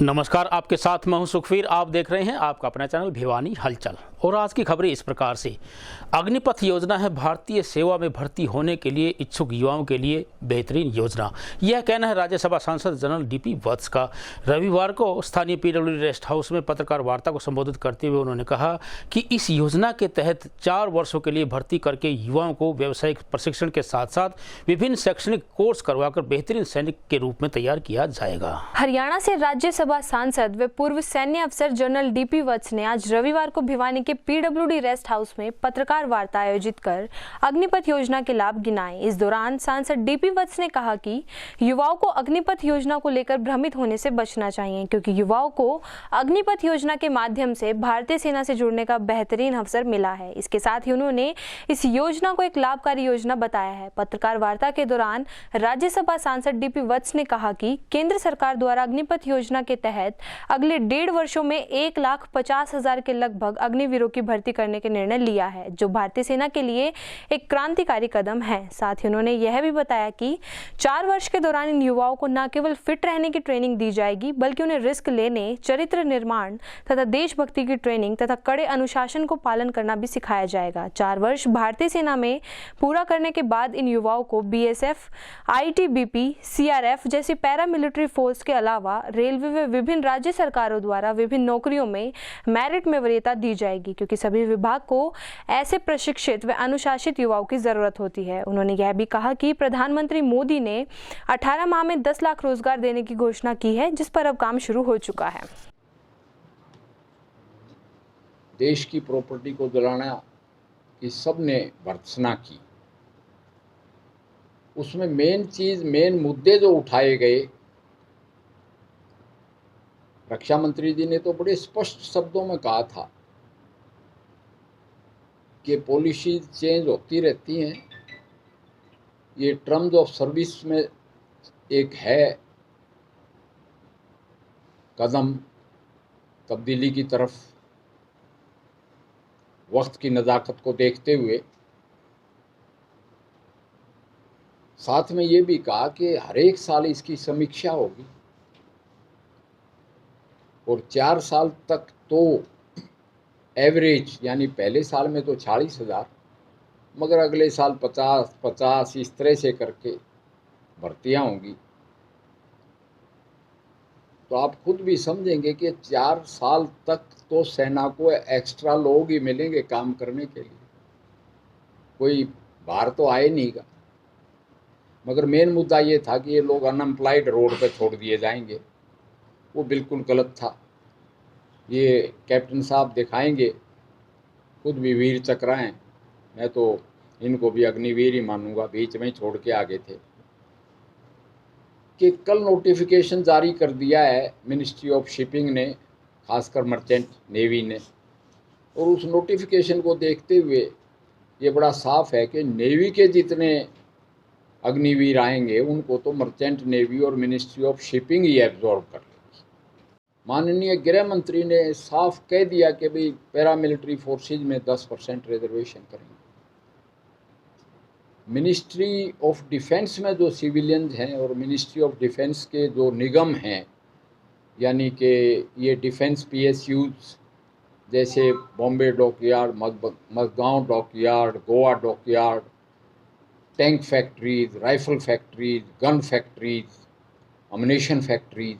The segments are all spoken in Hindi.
नमस्कार, आपके साथ मैं हूं सुखवीर। आप देख रहे हैं आपका अपना चैनल भिवानी हलचल। और आज की खबरें इस प्रकार से। अग्निपथ योजना है भारतीय सेवा में भर्ती होने के लिए इच्छुक युवाओं के लिए बेहतरीन योजना, यह कहना है राज्यसभा सांसद जनरल डीपी वत्स का। रविवार को स्थानीय पीडब्ल्यूडी रेस्ट हाउस में पत्रकार वार्ता को संबोधित करते हुए उन्होंने कहा कि इस योजना के तहत 4 वर्षों के लिए भर्ती करके युवाओं को व्यावसायिक प्रशिक्षण के साथ साथ विभिन्न शैक्षणिक कोर्स करवाकर बेहतरीन सैनिक के रूप में तैयार किया जाएगा। हरियाणा से राज्यसभा सांसद व पूर्व सैन्य अफसर जनरल डीपी वत्स ने आज रविवार को भिवानी के पीडब्ल्यूडी रेस्ट हाउस में पत्रकार वार्ता आयोजित कर अग्निपथ योजना के लाभ गिनाए। इस दौरान सांसद डीपी वत्स ने कहा कि युवाओं को अग्निपथ योजना को लेकर भ्रमित होने से बचना चाहिए, क्योंकि युवाओं को अग्निपथ योजना के माध्यम से भारतीय सेना से जुड़ने का बेहतरीन अवसर मिला है। इसके साथ ही उन्होंने इस योजना को एक लाभकारी योजना बताया है। पत्रकार वार्ता के दौरान राज्यसभा सांसद डीपी वत्स ने कहा कि केंद्र सरकार द्वारा अग्निपथ योजना के तहत अगले 1.5 वर्षों में 1,50,000 के लगभग अग्निवीरों की भर्ती करने के निर्णय लिया है, जो भारतीय सेना के लिए एक क्रांतिकारी कदम है। साथ ही उन्होंने यह भी बताया कि 4 वर्ष के दौरान इन युवाओं को न केवल फिट रहने की ट्रेनिंग दी जाएगी, बल्कि उन्हें रिस्क लेने, चरित्र निर्माण तथा देशभक्ति की ट्रेनिंग तथा कड़े अनुशासन को पालन करना भी सिखाया जाएगा। 4 वर्ष भारतीय सेना में पूरा करने के बाद इन युवाओं को बीएसएफ, आईटीबीपी, सीआरएफ जैसी पैरामिलिट्री फोर्स के अलावा रेलवे व विभिन्न राज्य सरकारों द्वारा विभिन्न नौकरियों में मेरिट में वरीयता दी जाएगी, क्योंकि सभी विभाग को ऐसे प्रशिक्षित व अनुशासित युवाओं की जरूरत होती है। उन्होंने यह भी कहा कि प्रधानमंत्री मोदी ने 18 माह में 10 लाख रोजगार देने की घोषणा की है, जिस पर अब काम शुरू हो चुका है। देश की प्रॉपर्टी को जलाना की सबने भर्त्सना की, उसमें मेन मुद्दे जो उठाए गए, रक्षा मंत्री जी ने तो बड़े स्पष्ट शब्दों में कहा था कि पॉलिसी चेंज होती रहती हैं, ये टर्म्स ऑफ सर्विस में एक है कदम तब्दीली की तरफ, वक्त की नज़ाकत को देखते हुए। साथ में ये भी कहा कि हर एक साल इसकी समीक्षा होगी और 4 साल तक तो एवरेज, यानी पहले साल में तो 40,000, मगर अगले साल 50 इस तरह से करके भर्तियां होंगी। तो आप खुद भी समझेंगे कि 4 साल तक तो सेना को एक्स्ट्रा लोग ही मिलेंगे काम करने के लिए, कोई बाहर तो आए नहीं का। मगर मेन मुद्दा ये था कि ये लोग अनएम्प्लॉयड रोड पे छोड़ दिए जाएंगे, वो बिल्कुल गलत था। ये कैप्टन साहब दिखाएंगे, खुद भी वीर चक्र हैं, मैं तो इनको भी अग्निवीर ही मानूंगा, बीच में छोड़ के आगे थे। कि कल नोटिफिकेशन जारी कर दिया है मिनिस्ट्री ऑफ शिपिंग ने, खासकर मर्चेंट नेवी ने, और उस नोटिफिकेशन को देखते हुए ये बड़ा साफ है कि नेवी के जितने अग्निवीर आएंगे उनको तो मर्चेंट नेवी और ministry of shipping he absorb कर लेगी। माननीय गृह मंत्री ने साफ कह दिया कि भाई पैरामिलिट्री फोर्सेज में 10% रिजर्वेशन करेंगे। मिनिस्ट्री ऑफ डिफेंस में जो सिविलियंस हैं और मिनिस्ट्री ऑफ डिफेंस के जो निगम हैं, यानी कि ये डिफेंस पीएसयूज जैसे Bombay dockyard, Madgaon dockyard, Goa dockyard, tank factories, rifle factories, gun factories, ammunition factories,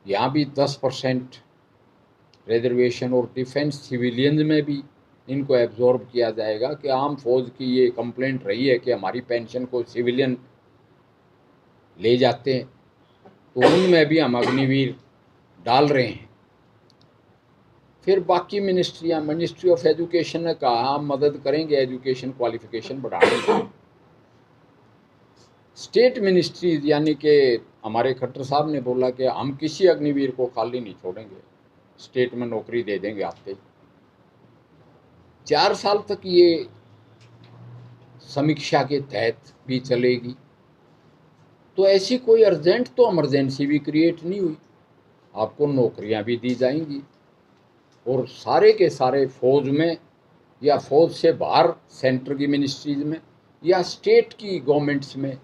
यहाँ भी 10% रिजर्वेशन, और डिफेंस सिविलियंस में भी इनको एब्जॉर्ब किया जाएगा। कि आम फौज की ये कंप्लेंट रही है कि हमारी पेंशन को सिविलियन ले जाते हैं, तो उनमें भी हम अग्निवीर डाल रहे हैं। फिर बाकी मिनिस्ट्रियाँ, मिनिस्ट्री ऑफ एजुकेशन ने कहा हम मदद करेंगे एजुकेशन क्वालिफिकेशन बढ़ाने की। स्टेट मिनिस्ट्रीज, यानी कि हमारे खट्टर साहब ने बोला कि हम किसी अग्निवीर को खाली नहीं छोड़ेंगे, स्टेट में नौकरी दे देंगे आते ही। 4 साल तक ये समीक्षा के तहत भी चलेगी। तो ऐसी कोई अर्जेंट तो इमरजेंसी भी क्रिएट नहीं हुई, आपको नौकरियां भी दी जाएंगी और सारे के सारे फौज में या फौज से बाहर सेंटर की मिनिस्ट्रीज में या स्टेट की गवर्नमेंट्स में,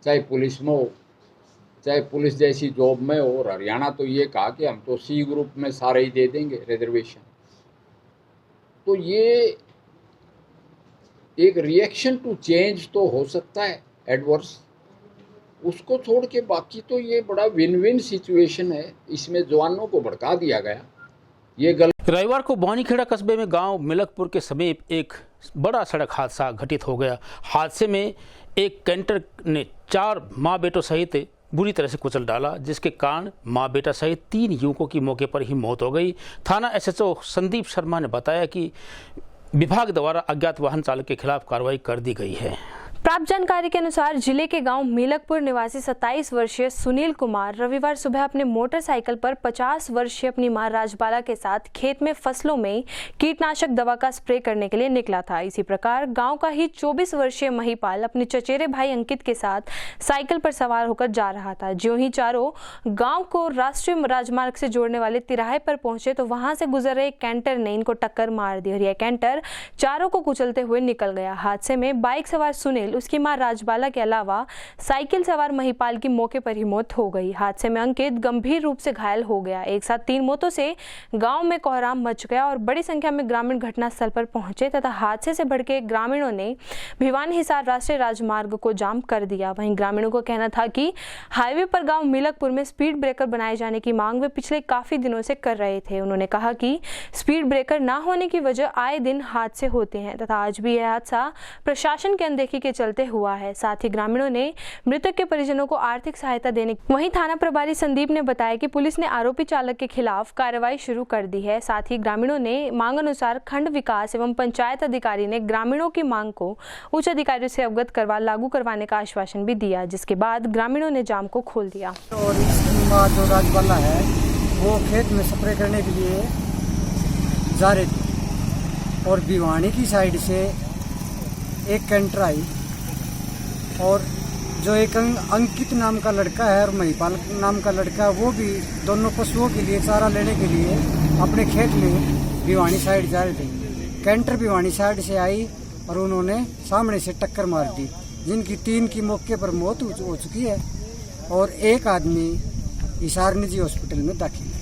चाहे पुलिस में हो, चाहे पुलिस जैसी जॉब में, और हरियाणा तो ये कहा कि हम तो सी ग्रुप में सारे ही दे देंगे रिजर्वेशन। तो ये एक रिएक्शन टू चेंज तो हो सकता है एडवर्स, उसको छोड़ के बाकी तो ये बड़ा विन विन सिचुएशन है। इसमें जवानों को भड़का दिया गया, ये गलत। रविवार को बौनीखेड़ा कस्बे में गांव मिलकपुर के समीप एक बड़ा सड़क हादसा घटित हो गया। हादसे में एक कैंटर ने 4 मां बेटों सहित बुरी तरह से कुचल डाला, जिसके कारण मां बेटा सहित 3 युवकों की मौके पर ही मौत हो गई। थाना एसएचओ संदीप शर्मा ने बताया कि विभाग द्वारा अज्ञात वाहन चालक के खिलाफ कार्रवाई कर दी गई है। प्राप्त जानकारी के अनुसार जिले के गांव मीलकपुर निवासी 27 वर्षीय सुनील कुमार रविवार सुबह अपने मोटरसाइकिल पर 50 वर्षीय अपनी मां राजबाला के साथ खेत में फसलों में कीटनाशक दवा का स्प्रे करने के लिए निकला था। इसी प्रकार गांव का ही 24 वर्षीय महिपाल अपने चचेरे भाई अंकित के साथ साइकिल पर सवार होकर जा रहा था। ज्यों ही चारों गाँव को राष्ट्रीय राजमार्ग से जोड़ने वाले तिराहे पर पहुंचे तो वहां से गुजर रहे कैंटर ने इनको टक्कर मार दी और यह कैंटर चारों को कुचलते हुए निकल गया। हादसे में बाइक सवार सुनील, उसकी मां राजबाला के अलावा साइकिल सवार महिपाल की मौके पर ही मौत हो गई। हादसे में अंकित गंभीर रूप से घायल हो गया। एक साथ 3 मौतों से गांव में कोहराम मच गया और बड़ी संख्या में ग्रामीण घटनास्थल पर पहुंचे तथा हादसे से भड़के ग्रामीणों ने भिवानी हिसार राष्ट्रीय राजमार्ग को जाम कर दिया। वहीं ग्रामीणों को कहना था कि हाईवे पर गांव मिलकपुर में स्पीड ब्रेकर बनाए जाने की मांग वे पिछले काफी दिनों से कर रहे थे। उन्होंने कहा कि स्पीड ब्रेकर न होने की वजह आए दिन हादसे होते हैं तथा आज भी यह हादसा प्रशासन की अनदेखी के चलते हुआ है। साथ ही ग्रामीणों ने मृतक के परिजनों को आर्थिक सहायता देने। वहीं थाना प्रभारी संदीप ने बताया कि पुलिस ने आरोपी चालक के खिलाफ कार्रवाई शुरू कर दी है। साथ ही ग्रामीणों ने मांग अनुसार खंड विकास एवं पंचायत अधिकारी ने ग्रामीणों की मांग को उच्च अधिकारियों से अवगत करवा लागू करवाने का आश्वासन भी दिया, जिसके बाद ग्रामीणों ने जाम को खोल दिया। और जो राजबाला है वो खेत में स्प्रे करने के लिए जा रहे थे और भिवानी की साइड से एक कैंटर आई और जो एक अंकित नाम का लड़का है और महिपाल नाम का लड़का है, वो भी दोनों पशुओं के लिए चारा लेने के लिए अपने खेत में भिवानी साइड जा रहे थे। कैंटर भिवानी साइड से आई और उन्होंने सामने से टक्कर मार दी, जिनकी 3 की मौके पर मौत हो चुकी है और एक आदमी हिसार निजी हॉस्पिटल में दाखिल है।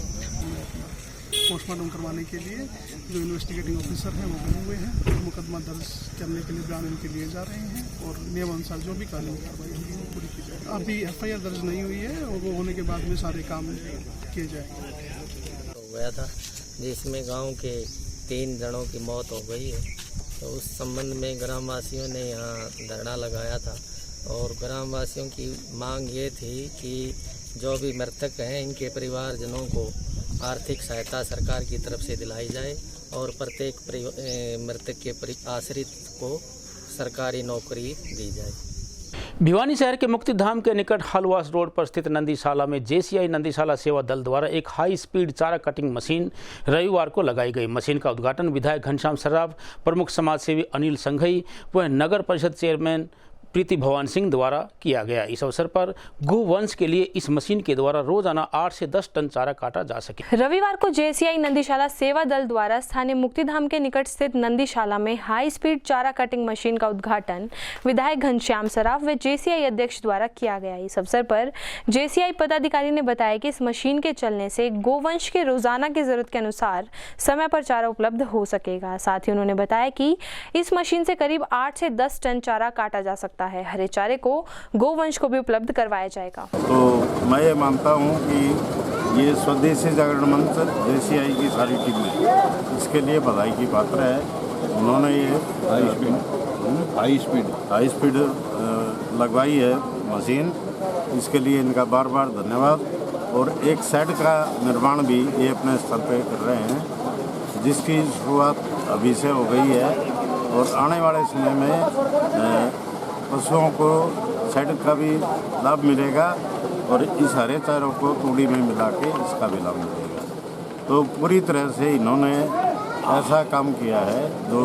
पोस्टमार्टम करवाने के लिए जो इन्वेस्टिगेटिंग ऑफिसर हैं वो बने हुए हैं, मुकदमा दर्ज करने के लिए बयान के लिए जा रहे हैं और नियम अनुसार जो भी कानूनी कार्रवाई होगी वो पूरी की जाएगी। अभी एफआईआर दर्ज नहीं हुई है और वो होने के बाद में सारे काम किए जाएंगे। हो गया था जिसमें गांव के 3 जनों की मौत हो गई है, तो उस संबंध में ग्रामवासियों ने यहाँ धरना लगाया था और ग्रामवासियों की मांग ये थी कि जो भी मृतक हैं इनके परिवारजनों को आर्थिक सहायता सरकार की तरफ से दिलाई जाए और प्रत्येक मृतक के आश्रित को सरकारी नौकरी दी जाए। भिवानी शहर के मुक्तिधाम के निकट हलवास रोड पर स्थित नंदीशाला में जेसीआई नंदीशाला सेवा दल द्वारा एक हाई स्पीड चारा कटिंग मशीन रविवार को लगाई गई। मशीन का उद्घाटन विधायक घनश्याम सर्राफ, प्रमुख समाज सेवी अनिल संघई व नगर परिषद चेयरमैन प्रीति भवान सिंह द्वारा किया गया। इस अवसर पर गोवंश के लिए इस मशीन के द्वारा रोजाना 8 से 10 टन चारा काटा जा सके। रविवार को जेसीआई नंदीशाला सेवा दल द्वारा स्थानीय मुक्तिधाम के निकट स्थित नंदीशाला में हाई स्पीड चारा कटिंग मशीन का उद्घाटन विधायक घनश्याम सर्राफ व जेसीआई अध्यक्ष द्वारा किया गया। इस अवसर पर जेसीआई पदाधिकारी ने बताया कि इस मशीन के चलने से गोवंश के रोजाना की जरूरत के अनुसार समय पर चारा उपलब्ध हो सकेगा। साथ ही उन्होंने बताया कि इस मशीन से करीब 8 से 10 टन चारा काटा जा सकता है। हरे चारे को गोवंश को भी उपलब्ध करवाया जाएगा। तो मैं ये मानता हूँ कि ये स्वदेशी जागरण मंच जेसीआई की सारी टीम है, इसके लिए बधाई की पात्र है। उन्होंने ये हाई स्पीड लगवाई है मशीन, इसके लिए इनका बार बार धन्यवाद। और एक शेड का निर्माण भी ये अपने स्तर पे कर रहे हैं, जिसकी शुरुआत अभी से हो गई है और आने वाले समय में पशुओं को शेड का भी लाभ मिलेगा और इस हरे चारों को तूड़ी में मिला के इसका भी लाभ मिलेगा। तो पूरी तरह से इन्होंने ऐसा काम किया है जो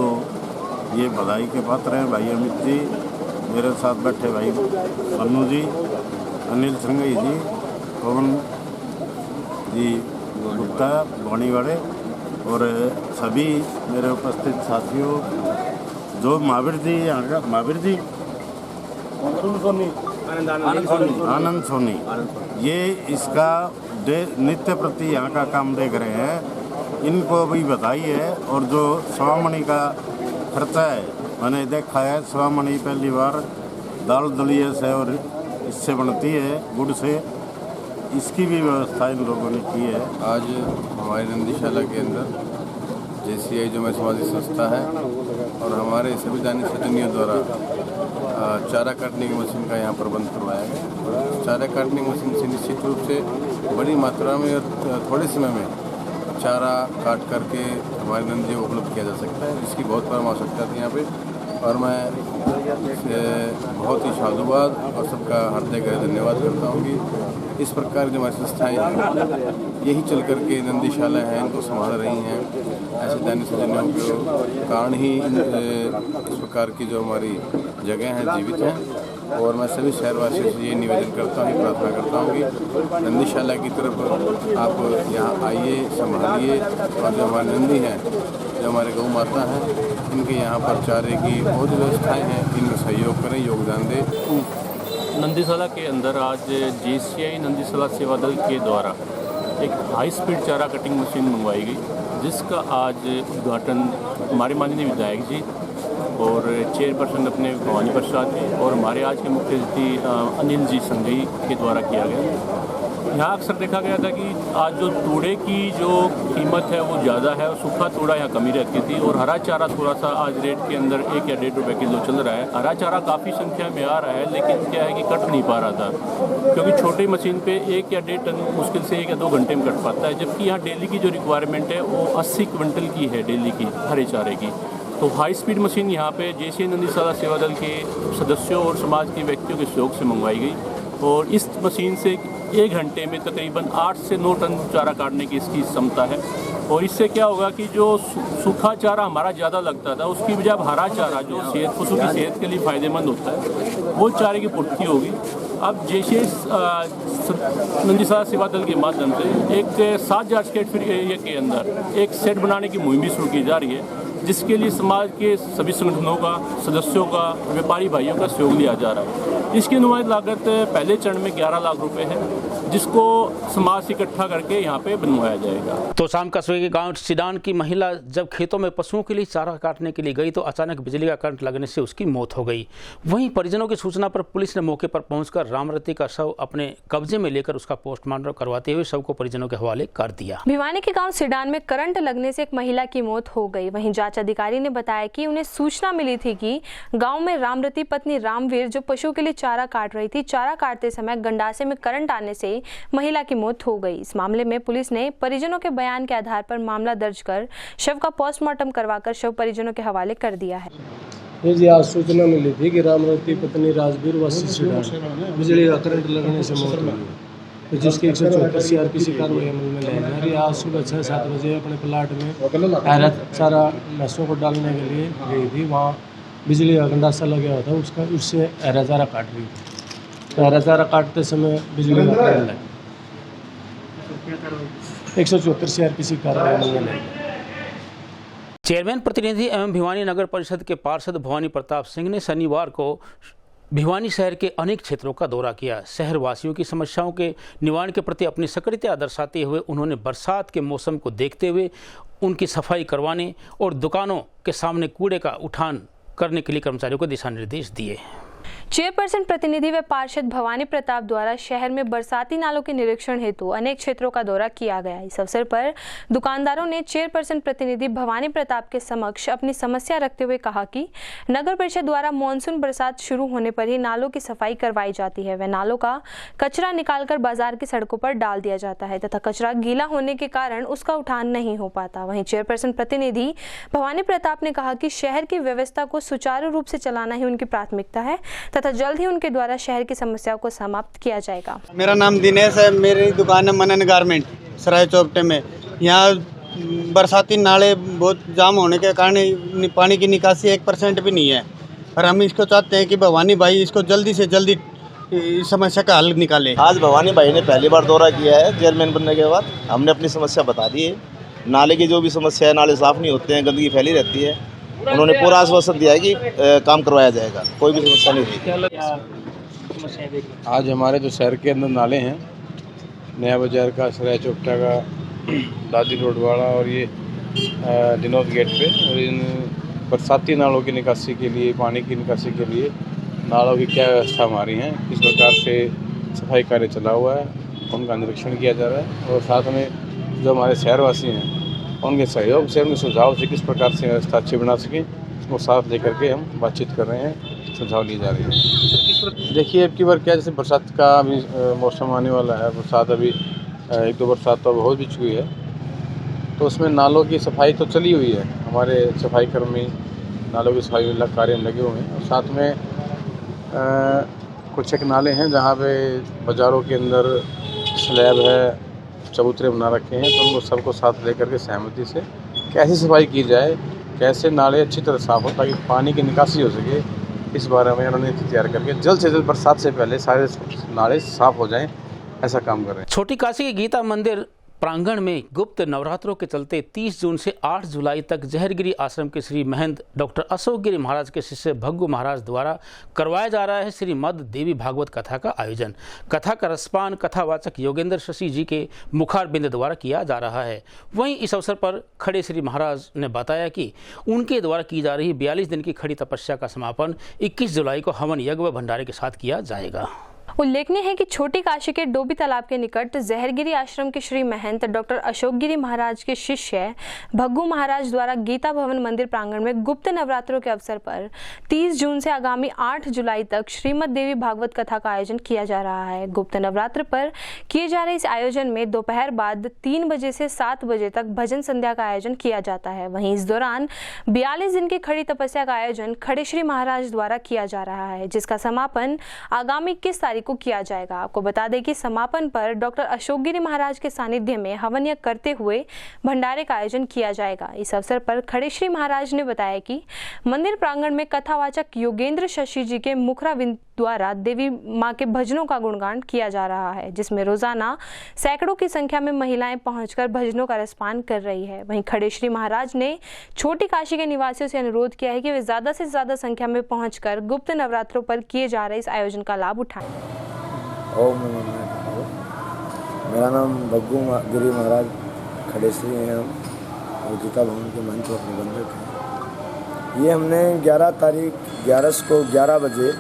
ये बधाई के पात्र हैं। भाई अमित जी, मेरे साथ बैठे भाई मन्नू जी, अनिल संघई जी, पवन जी गुप्ता भवानीवाड़े और सभी मेरे उपस्थित साथियों, जो महावीर जी यहाँ का महावीर जी आनंद सोनी, ये इसका नित्य प्रति यहाँ का काम देख रहे हैं। इनको भी बधाई है। और जो स्वामणी का खर्चा है मैंने देखा है, स्वामणी पहली बार दाल दलिया से और इससे बनती है, गुड़ से, इसकी भी व्यवस्था इन लोगों ने की है। आज हमारी नंदीशाला के अंदर JCI जो मैं सामाजिक संस्था है और हमारे सभी दानी सजनियों द्वारा चारा काटने की मशीन का यहाँ प्रबंध करवाया गया। चारा काटने की मशीन से निश्चित रूप से बड़ी मात्रा में और थोड़े समय में चारा काट करके हमारे नंदी को उपलब्ध किया जा सकता है, जिसकी बहुत परम आवश्यकता थी यहाँ पे। और मैं बहुत ही साधुवाद और सबका हृदय का धन्यवाद करता हूँ कि इस प्रकार जो हमारी संस्थाएँ हैं यही चल करके नंदीशाला हैं इनको संभाल रही हैं। ऐसे दानी सजनों के कारण ही इस प्रकार की जो हमारी जगह हैं जीवित हैं। और मैं सभी शहरवासियों से ये निवेदन करता हूँ, प्रार्थना करता हूँ कि नंदीशाला की तरफ आप यहाँ आइए, संभालिए और जो हमारे नंदी हैं, जो हमारे गौ माता हैं, इनके यहाँ पर चारे की बहुत व्यवस्थाएँ हैं, इनमें सहयोग करें, योगदान दें। नंदीशाला के अंदर आज JCI नंदीशाला सेवा दल के द्वारा एक हाई स्पीड चारा कटिंग मशीन मंगवाई गई, जिसका आज उद्घाटन हमारे माननीय विधायक जी और चेयरपर्सन अपने भवानी प्रसाद जी और हमारे आज के मुख्य अतिथि अनिल जी संघई के द्वारा किया गया। यहाँ अक्सर देखा गया था कि आज जो तूड़े की जो कीमत है वो ज़्यादा है और सूखा तूड़ा यहाँ कमी रहती थी और हरा चारा थोड़ा सा आज रेट के अंदर 1 या 1.5 रुपये किलो चल रहा है। हरा चारा काफ़ी संख्या में आ रहा है, लेकिन क्या है कि कट नहीं पा रहा था, क्योंकि छोटी मशीन पे 1 या 1.5 टन मुश्किल से 1 या 2 घंटे में कट पाता है, जबकि यहाँ डेली की जो रिक्वायरमेंट है वो 80 क्विंटल की है डेली की हरे चारे की। तो हाई स्पीड मशीन यहाँ पे JCI नंदीशाला सेवा दल के सदस्यों और समाज के व्यक्तियों के सहयोग से मंगवाई गई और इस मशीन से 1 घंटे में तकरीबन 8 से 9 टन चारा काटने की इसकी क्षमता है। और इससे क्या होगा कि जो सूखा चारा हमारा ज़्यादा लगता था उसकी बजाय अब हरा चारा जो पशु की सेहत के लिए फ़ायदेमंद होता है वो चारे की पूर्ति होगी। अब JCI नंदीशाला सेवा दल के माध्यम से एक 7000 स्क्वायर फीट एरिया के अंदर एक सेट बनाने की मुहिम भी शुरू की जा रही है, जिसके लिए समाज के सभी संगठनों का, सदस्यों का, व्यापारी भाइयों का सहयोग लिया जा रहा है। इसकी अनुमानित लागत पहले चरण में 11 लाख रुपए है, जिसको समाज से इकट्ठा करके यहाँ पे बनवाया जाएगा। तो शाम कस्बे के गांव सिडान की महिला जब खेतों में पशुओं के लिए चारा काटने के लिए गई तो अचानक बिजली का करंट लगने से उसकी मौत हो गई। वहीं परिजनों की सूचना पर पुलिस ने मौके पर पहुंचकर रामरती का शव अपने कब्जे में लेकर उसका पोस्टमार्टम करवाते हुए शव को परिजनों के हवाले कर दिया। भिवानी के गाँव सिडान में करंट लगने से एक महिला की मौत हो गई। वहीं जांच अधिकारी ने बताया कि उन्हें सूचना मिली थी कि गाँव में रामरती पत्नी रामवीर जो पशु के लिए चारा काट रही थी, चारा काटते समय गंडासे में करंट आने से महिला की मौत हो गई। इस मामले में पुलिस ने परिजनों के बयान के आधार पर मामला दर्ज कर शव का पोस्टमार्टम करवाकर शव परिजनों के हवाले कर दिया है। ये जी आज सूचना मिली थी कि रामरती पत्नी राजवीर वासी सिडान बिजली का करंट लगने से मौत हुई, तो जिसकी 174 CRPC कार्रवाई अमल में लाई जा रही है। आज सुबह 6-7 बजे अपने प्लाट में हरा चारा भैंसों को डालने के लिए गई थी। वहाँ बिजली का गंडासा लगा हुआ था, उससे हरा चारा काट रही थी, तो हरा चारा काटते समय बिजली का करंट लगा। 174 CRPC कार्रवाई अमल में लाई। चेयरमैन प्रतिनिधि एवं भिवानी नगर परिषद के पार्षद भवानी प्रताप सिंह ने शनिवार को भिवानी शहर के अनेक क्षेत्रों का दौरा किया। शहर वासियों की समस्याओं के निवारण के प्रति अपनी सक्रियता दर्शाते हुए उन्होंने बरसात के मौसम को देखते हुए उनकी सफाई करवाने और दुकानों के सामने कूड़े का उठान करने के लिए कर्मचारियों को दिशा निर्देश दिए। चेयरपर्सन प्रतिनिधि व पार्षद भवानी प्रताप द्वारा शहर में बरसाती नालों के निरीक्षण हेतु अनेक क्षेत्रों का दौरा किया गया। इस अवसर पर दुकानदारों ने चेयरपर्सन प्रतिनिधि भवानी प्रताप के समक्ष अपनी समस्या रखते हुए कहा कि नगर परिषद द्वारा मानसून बरसात शुरू होने पर ही नालों की सफाई करवाई जाती है व नालों का कचरा निकालकर बाजार की सड़कों पर डाल दिया जाता है तथा कचरा गीला होने के कारण उसका उठान नहीं हो पाता। वहीं चेयरपर्सन प्रतिनिधि भवानी प्रताप ने कहा कि शहर की व्यवस्था को सुचारू रूप से चलाना ही उनकी प्राथमिकता है तथा जल्द ही उनके द्वारा शहर की समस्याओं को समाप्त किया जाएगा। मेरा नाम दिनेश है, मेरी दुकान है मनन गारमेंट सराय चौपटे में। यहाँ बरसाती नाले बहुत जाम होने के कारण पानी की निकासी 1% भी नहीं है और हम इसको चाहते हैं कि भवानी भाई इसको जल्दी से जल्दी इस समस्या का हल निकाले। आज भवानी भाई ने पहली बार दौरा किया है चेयरमैन बनने के बाद। हमने अपनी समस्या बता दी है। नाले की जो भी समस्या है, नाले साफ़ नहीं होते हैं, गंदगी फैली रहती है। उन्होंने पूरा आश्वासन दिया है कि काम करवाया जाएगा, कोई भी समस्या नहीं रही। समस्याएं देख रहे हैं? आज हमारे जो शहर के अंदर नाले हैं, नया बाजार का, सराय चौपटा का, दादी रोड वाला और ये दिनोद गेट पे, और इन बरसाती नालों की निकासी के लिए, पानी की निकासी के लिए नालों की क्या व्यवस्था हमारी है, किस प्रकार से सफाई कार्य चला हुआ है, उनका निरीक्षण किया जा रहा है। और साथ में जो हमारे शहरवासी हैं उनके सहयोग से, उनके सुझाव से किस प्रकार से व्यवस्था अच्छी बना सकें, उसको साथ लेकर के हम बातचीत कर रहे हैं, सुझाव लिए जा रहे हैं। देखिए अब की बार क्या, जैसे बरसात का अभी मौसम आने वाला है, बरसात अभी 1-2 बरसात तो हो भी चुकी है, तो उसमें नालों की सफाई तो चली हुई है, हमारे सफाई कर्मी नालों की सफाई कार्य में लगे हुए हैं। और साथ में कुछ एक नाले हैं जहाँ पे बाज़ारों के अंदर स्लैब है, चबूतरे बना रखे हैं, तो उनको सबको साथ लेकर के सहमति से कैसे सफाई की जाए, कैसे नाले अच्छी तरह साफ़ हो ताकि पानी की निकासी हो सके, इस बारे में उन्होंने तैयार करके जल्द से जल्द बरसात से पहले सारे नाले साफ़ हो जाएं, ऐसा काम कर रहे हैं। छोटी काशी के गीता मंदिर प्रांगण में गुप्त नवरात्रों के चलते 30 जून से 8 जुलाई तक जहरगिरी आश्रम के श्री महंत डॉक्टर अशोक गिरी महाराज के शिष्य भग्गू महाराज द्वारा करवाया जा रहा है श्रीमद् देवी भागवत कथा का आयोजन। कथा का रसपान कथावाचक योगेंद्र शशि जी के मुखारबिंद द्वारा किया जा रहा है। वहीं इस अवसर पर खड़े श्री महाराज ने बताया कि उनके द्वारा की जा रही 42 दिन की खड़ी तपस्या का समापन 21 जुलाई को हवन यज्ञ व भंडारे के साथ किया जाएगा। उल्लेखनीय है कि छोटी काशी के डोबी तालाब के निकट जहरगिरी आश्रम के श्री महंत डॉक्टर अशोक गिरी महाराज के शिष्य भग्गू महाराज द्वारा गीता भवन मंदिर प्रांगण में गुप्त नवरात्रों के अवसर पर 30 जून से आगामी 8 जुलाई तक श्रीमद् देवी भागवत कथा का आयोजन किया जा रहा है। गुप्त नवरात्र पर किए जा रहे इस आयोजन में दोपहर बाद 3 बजे से 7 बजे तक भजन संध्या का आयोजन किया जाता है। वहीं इस दौरान 42 दिन की खड़ी तपस्या का आयोजन खड़े श्री महाराज द्वारा किया जा रहा है, जिसका समापन आगामी 21 तारीख को किया जाएगा। आपको बता दें कि समापन पर डॉक्टर अशोक गिरी महाराज के सानिध्य में हवन यज्ञ करते हुए भंडारे का आयोजन किया जाएगा। इस अवसर पर खड़े श्री महाराज ने बताया कि मंदिर प्रांगण में कथावाचक योगेंद्र शशि जी के मुखराबिंद द्वारा देवी मां के भजनों का गुणगान किया जा रहा है, जिसमें रोजाना सैकड़ों की संख्या में महिलाएं पहुंचकर भजनों का रसपान कर रही है। वहीं खड़े श्री महाराज ने छोटी काशी के निवासियों से अनुरोध किया है कि वे ज्यादा से ज्यादा संख्या में पहुंचकर गुप्त नवरात्रों पर किए जा रहे इस आयोजन का लाभ उठाएं। ओम नमो नारायण। मेरा नाम भग्गू गिरी महाराज खड़े श्री हैं हम, और गीता भवन के मंच और प्रबंधक हैं। ये हमने 11 तारीख 11 को 11 बजे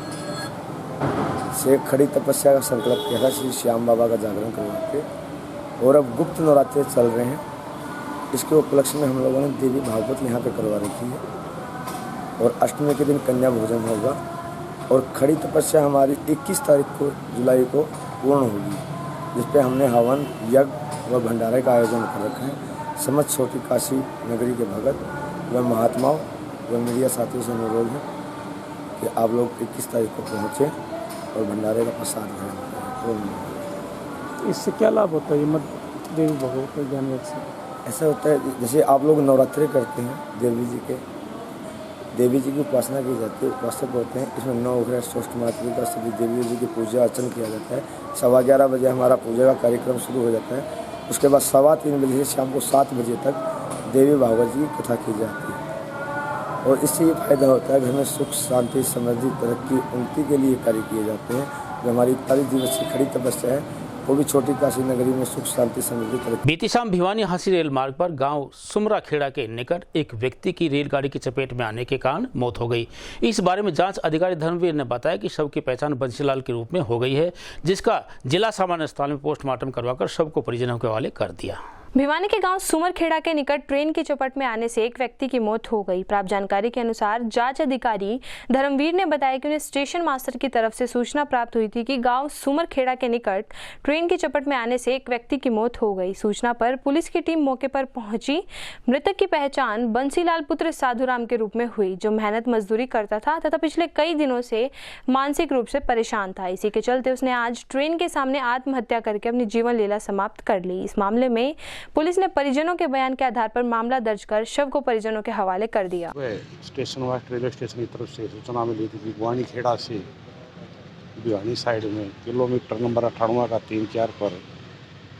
से खड़ी तपस्या का संकल्प किया था श्री श्याम बाबा का जागरण करवा के, और अब गुप्त नवरात्रे चल रहे हैं। इसके उपलक्ष्य में हम लोगों ने देवी भागवत यहाँ पे करवा रखी है, और अष्टमी के दिन कन्या भोजन होगा, और खड़ी तपस्या हमारी 21 तारीख को जुलाई को पूर्ण होगी, जिस पे हमने हवन यज्ञ व भंडारे का आयोजन कर रखा है। समस्त छोटी काशी नगरी के भगत व महात्माओं व मीडिया साथियों से अनुरोध है कि आप लोग 21 तारीख को पहुँचे और भंडारे का प्रसाद ग्रहण। इससे क्या लाभ होता है मत देवी भगवत के ज्ञान से? ऐसा होता है जैसे आप लोग नवरात्रि करते हैं, देवी जी की उपासना की जाती है, उपासक होते हैं। इसमें 9 ग्रह सोष्टमात्री का सभी देवी जी की पूजा अर्चन किया जाता है। 11:15 बजे हमारा पूजा का कार्यक्रम शुरू हो जाता है। उसके बाद 3:15 बजे से शाम को 7 बजे तक देवी भागवत जी की कथा की जाती है, और इससे ये फायदा होता है घर में सुख शांति समृद्धि तरक्की उन्नति के लिए कार्य किए जाते हैं। जो हमारी 41 दिवसीय खड़ी तपस्या है वो भी छोटी काशी नगरी में सुख शांति समृद्धि तरक्की। बीती शाम भिवानी हांसी रेल मार्ग पर गांव सुमरा खेड़ा के निकट एक व्यक्ति की रेलगाड़ी की चपेट में आने के कारण मौत हो गई। इस बारे में जांच अधिकारी धर्मवीर ने बताया कि शव की पहचान बंसीलाल के रूप में हो गई है, जिसका जिला सामान्य अस्पताल में पोस्टमार्टम करवाकर शव को परिजनों के हवाले कर दिया। भिवानी के गांव सुमरखेड़ा के निकट ट्रेन की चपेट में आने से एक व्यक्ति की मौत हो गई। प्राप्त जानकारी के अनुसार जांच अधिकारी धर्मवीर ने बताया कि उन्हें स्टेशन मास्टर की तरफ से सूचना प्राप्त हुई थी कि गांव सुमरखेड़ा के निकट ट्रेन की चपेट में आने से एक व्यक्ति की मौत हो गई। सूचना पर पुलिस की टीम मौके पर पहुंची। मृतक की पहचान बंसीलाल पुत्र साधुराम के रूप में हुई, जो मेहनत मजदूरी करता था तथा पिछले कई दिनों से मानसिक रूप से परेशान था। इसी के चलते उसने आज ट्रेन के सामने आत्महत्या करके अपनी जीवन लीला समाप्त कर ली। इस मामले में पुलिस ने परिजनों के बयान के आधार पर मामला दर्ज कर शव को परिजनों के हवाले कर दिया। स्टेशन वेस्ट रेलवे स्टेशन की तरफ से सूचना मिली थी कि भिवानी खेड़ा से भिवानी साइड में किलोमीटर नंबर 98 का 3-4 पर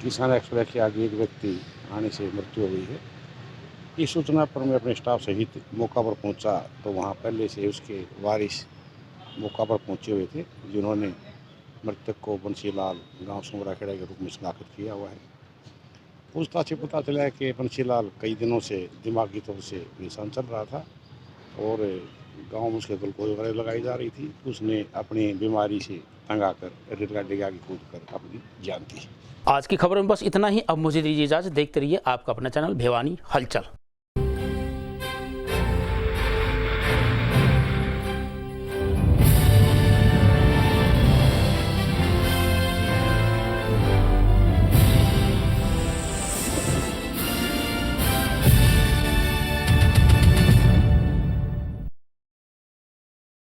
किसान एक्सप्रेस के आगे एक व्यक्ति आने से मृत्यु हो गई है। इस सूचना पर मैं अपने स्टाफ सहित मौका पर पहुंचा तो वहां पहले से उसके वारिस मौका पर पहुंचे हुए थे, जिन्होंने मृतक को बंसीलाल गांव सुमरा खेड़ा के रूप में शनाख्त किया हुआ है। पूछताछ से पता चला है कि बंसीलाल कई दिनों से दिमागी तौर से परेशान चल रहा था और गांव में उसके ग्लूकोज वगैरह लगाई जा रही थी। उसने अपनी बीमारी से तंग आकर रेलगाड़ी के आगे कूद कर अपनी जान दी। आज की खबर में बस इतना ही। अब मुझे दीजिए इजाजत। देखते रहिए आपका अपना चैनल भिवानी हलचल।